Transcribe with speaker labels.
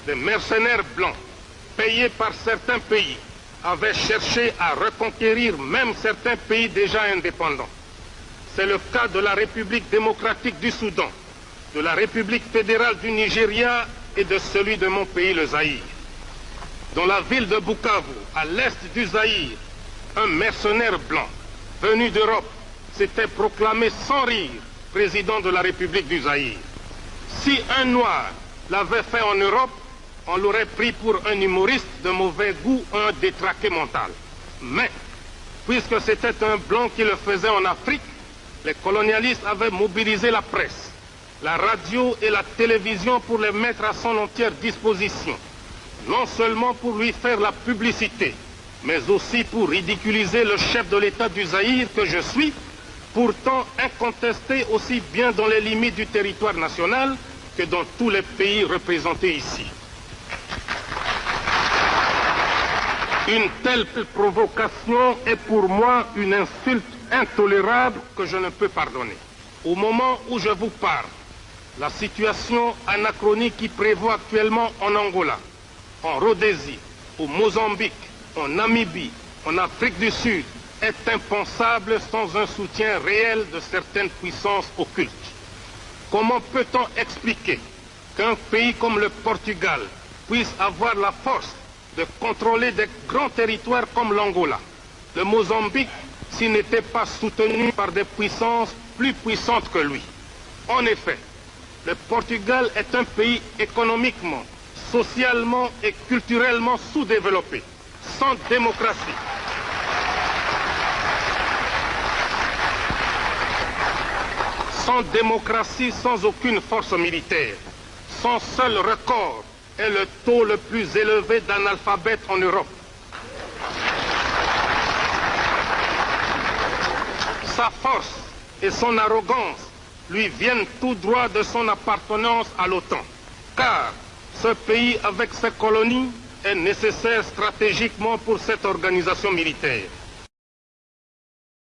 Speaker 1: des mercenaires blancs, payés par certains pays, avaient cherché à reconquérir même certains pays déjà indépendants. C'est le cas de la République démocratique du Soudan, de la République fédérale du Nigeria et de celui de mon pays, le Zaïre. Dans la ville de Bukavu, à l'est du Zaïre, un mercenaire blanc venu d'Europe s'était proclamé sans rire président de la République du Zaïre. Si un noir l'avait fait en Europe, on l'aurait pris pour un humoriste de mauvais goût, un détraqué mental. Mais, puisque c'était un blanc qui le faisait en Afrique, les colonialistes avaient mobilisé la presse, la radio et la télévision pour les mettre à son entière disposition, non seulement pour lui faire la publicité, mais aussi pour ridiculiser le chef de l'État du Zaïre que je suis, pourtant incontesté aussi bien dans les limites du territoire national que dans tous les pays représentés ici. Une telle provocation est pour moi une insulte intolérable que je ne peux pardonner. Au moment où je vous parle, la situation anachronique qui prévaut actuellement en Angola, en Rhodésie, au Mozambique, en Namibie, en Afrique du Sud, est impensable sans un soutien réel de certaines puissances occultes. Comment peut-on expliquer qu'un pays comme le Portugal puisse avoir la force de contrôler des grands territoires comme l'Angola, le Mozambique, s'il n'était pas soutenu par des puissances plus puissantes que lui? En effet, le Portugal est un pays économiquement, socialement et culturellement sous-développé, sans démocratie. Sans démocratie, sans aucune force militaire. Son seul record est le taux le plus élevé d'analphabètes en Europe. Sa force et son arrogance lui viennent tout droit de son appartenance à l'OTAN. Car ce pays, avec ses colonies, est nécessaire stratégiquement pour cette organisation militaire.